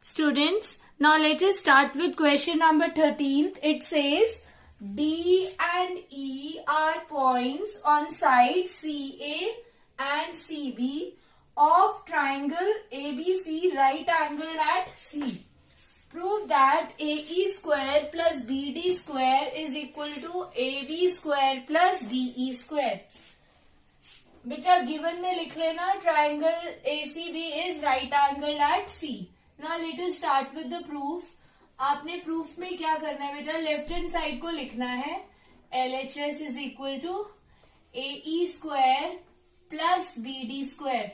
Students, now let us start with question number 13th. It says D and E are points on sides CA and CB of triangle ABC right angled at C. Prove that AE square plus BD square is equal to AB square plus DE square. बेटा given में लिख लेना triangle ACB is right angle at C. Now let us start with the proof. आपने proof में क्या करना है बेटा, लेफ्ट हैंड साइड को लिखना है LHS is equal to AE square plus BD square,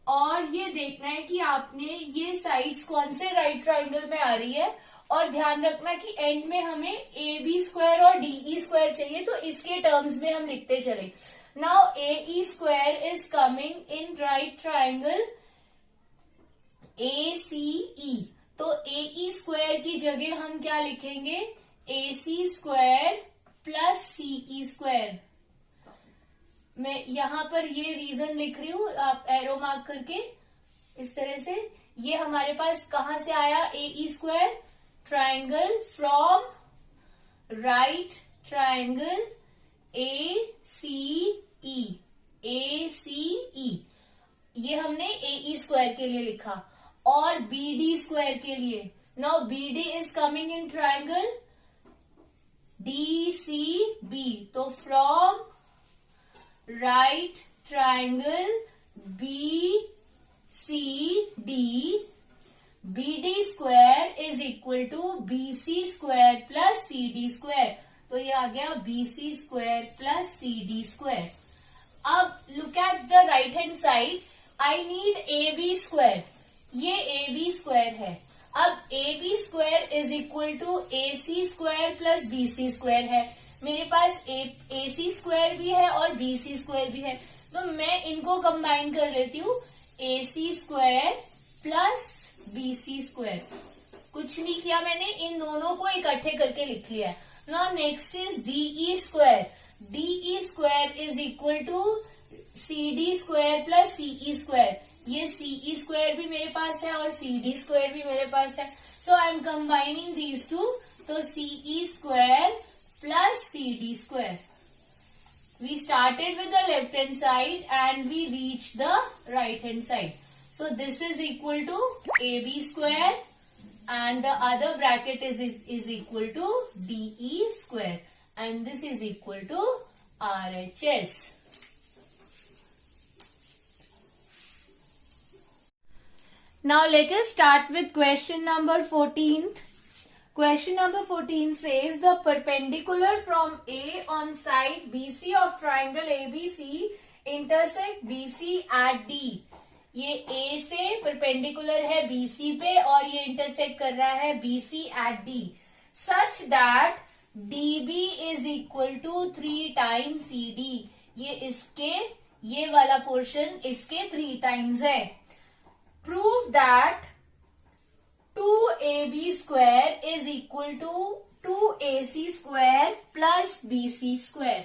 और ये देखना है कि आपने ये साइड्स कौन से राइट ट्राइंगल में आ रही है, और ध्यान रखना कि एंड में हमें AB स्क्वायर और DE स्क्वायर चाहिए, तो इसके टर्म्स में हम लिखते चले. Now AE square is coming in right triangle ACE. तो AE square की जगह हम क्या लिखेंगे, AC square plus CE square. मैं यहां पर ये रीजन लिख रही हूं, आप एरो मार्क करके इस तरह से. ये हमारे पास कहां से आया, AE square triangle from right triangle ACE. ये हमने AE स्क्वायर के लिए लिखा, और BD स्क्वायर के लिए now BD is coming in triangle DCB. तो from right triangle BCD BD square is equal to BC square plus CD square. तो ये आ गया BC square plus CD square. अब look at the right hand side, I need AB square. ये AB square है. अब AB square is equal to AC square plus BC square है. मेरे पास AC स्क्वायर भी है और BC स्क्वायर भी है, तो मैं इनको कंबाइन कर लेती हूँ. AC square plus BC square. कुछ नहीं किया मैंने, इन दोनों को इकट्ठे करके लिख लिया है. Now next is DE square. DE square is equal to CD square plus CE square. ये CE स्क्वायर भी मेरे पास है और CD स्क्वायर भी मेरे पास है, so I am combining these two. तो CE square plus CD square. We started with the left hand side and we reach the right hand side. So this is equal to AB square and the other bracket is equal to DE square, and this is equal to RHS. Now let us start with question number 14th. Question number 14 says the perpendicular from A on side BC of triangle ABC intersect BC at D. ये A से perpendicular है BC पे और ये intersect कर रहा है BC at D, such that DB is equal to 3 times CD. ये वाला पोर्शन इसके 3 टाइम्स है. Prove that 2AB square is equal to 2AC square plus BC square.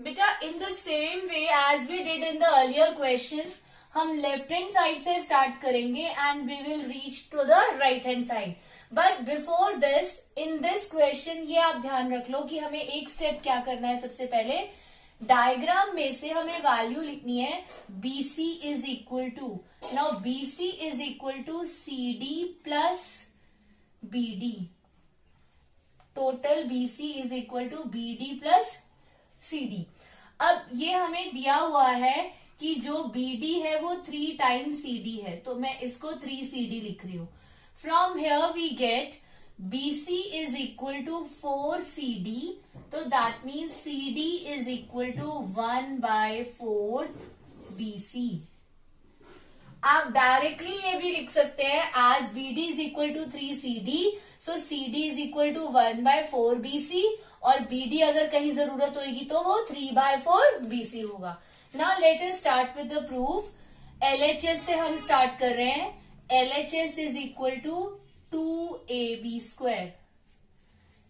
बेटा in the same way as we did in the earlier question, हम left hand side से start करेंगे and we will reach to the right hand side. But before this, in this question ये आप ध्यान रख लो कि हमें एक स्टेप क्या करना है. सबसे पहले डायग्राम में से हमें वैल्यू लिखनी है BC is equal to, now BC is equal to CD plus BD. Total BC is equal to BD plus CD. अब ये हमें दिया हुआ है कि जो BD है वो 3 टाइम्स CD है, तो मैं इसको 3CD लिख रही हूं. From here we get BC is equal to 4CD, तो that means CD is equal to 1/4 BC. आप डायरेक्टली ये भी लिख सकते हैं as BD is equal to 3CD, so CD is equal to 1/4 BC, और BD अगर कहीं जरूरत होगी तो वो 3/4 BC होगा. Now let us start with the proof. LHS से हम स्टार्ट कर रहे हैं. LHS is equal to 2AB square,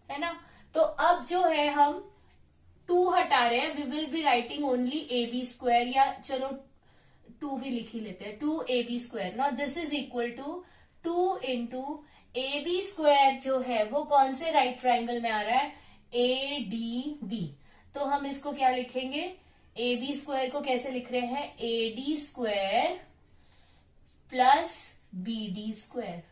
है ना. तो अब जो है हम 2 हटा रहे हैं, we will be writing only AB square, या चलो 2 भी लिख ही लेते हैं, 2AB square. Now this is equal to 2 into A B square जो है वो कौन से राइट ट्राइंगल में आ रहा है, ए डी बी। तो हम इसको क्या लिखेंगे, ए बी स्क्वायर को कैसे लिख रहे हैं, A D square plus B D square.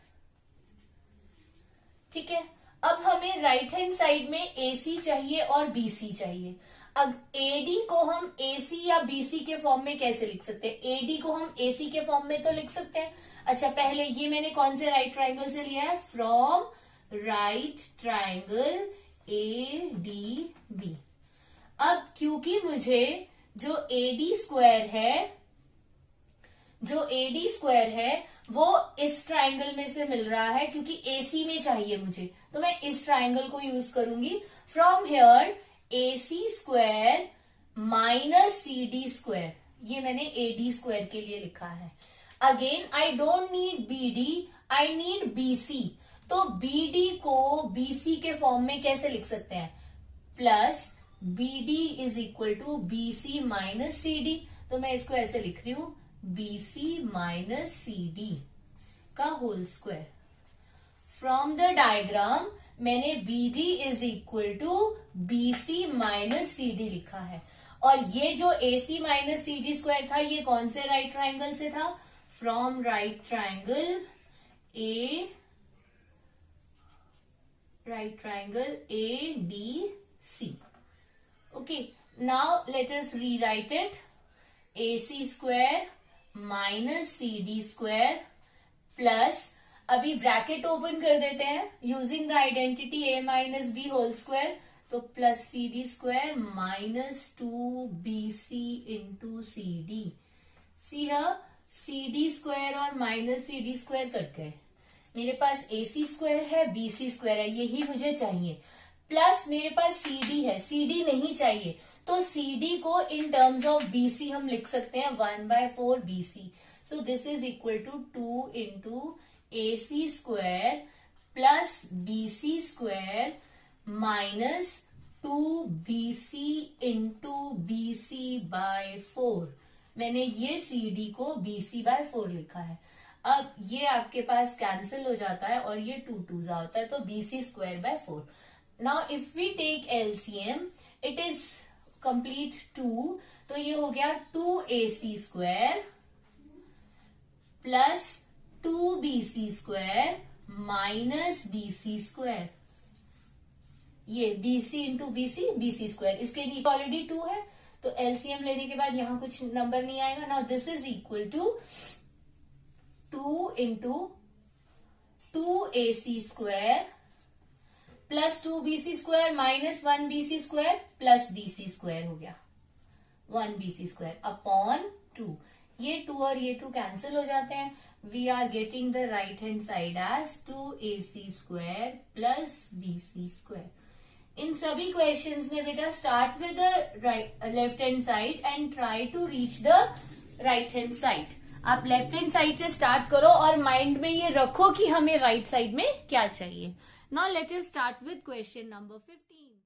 ठीक है, अब हमें राइट हैंड साइड में ए सी चाहिए और बी सी चाहिए। अब एडी को हम एसी या बीसी के फॉर्म में कैसे लिख सकते हैं, एडी को हम एसी के फॉर्म में तो लिख सकते हैं। अच्छा, पहले ये मैंने कौन से राइट ट्राइंगल से लिया है, from right triangle A D B. अब क्योंकि मुझे जो एडी स्क्वायर है वो इस ट्राइंगल में से मिल रहा है, क्योंकि एसी में चाहिए मुझे, तो मैं इस ट्राइंगल को यूज करूंगी। From here AC square minus CD square, ये मैंने AD स्क्वायर के लिए लिखा है। Again I don't need BD, I need BC। तो BD को BC के फॉर्म में कैसे लिख सकते हैं, plus BD is equal to BC minus CD। तो मैं इसको ऐसे लिख रही हूं, BC माइनस CD का whole square. From the diagram मैंने BD is equal to BC minus CD लिखा है, और ये जो AC माइनस CD स्क्वायर था ये कौन से राइट ट्राइंगल से था, from right triangle ADC। Okay, now let us rewrite it, AC square minus CD square plus, अभी ब्रैकेट ओपन कर देते हैं using the identity a minus B whole square, तो plus CD square minus 2BC into CD। See CD square और minus CD square cut गए, मेरे पास AC square है, BC स्क्वायर है, यही मुझे चाहिए। प्लस मेरे पास CD है, CD नहीं चाहिए, तो CD को इन टर्म्स ऑफ BC हम लिख सकते हैं 1/4 BC। So this is equal to 2 into AC square plus BC square minus 2BC into BC/4। मैंने ये CD को BC/4 लिखा है। अब ये आपके पास कैंसिल हो जाता है और ये 2 2 होता है, तो BC square 4। Now if we take LCM it is complete 2, तो ये हो गया 2AC square plus 2BC square minus BC square. ये BC इंटू BC स्क्वायर, इसके नीचे ऑलरेडी 2 है, तो LCM लेने के बाद यहां कुछ नंबर नहीं आएगा। Now this is equal to 2 into 2AC square plus 2BC square minus 1BC square plus BC square हो गया 1BC स्क्वायर अपॉन 2। ये 2 और ये 2 कैंसिल हो जाते हैं। We are getting the right hand side as 2AC square plus BC square. इन सभी क्वेश्चंस में बेटा start with the left hand side and try to reach the right hand side. आप लेफ्ट हैंड साइड से start करो और mind में ये रखो कि हमें राइट साइड में क्या चाहिए। Now let us start with question number 50।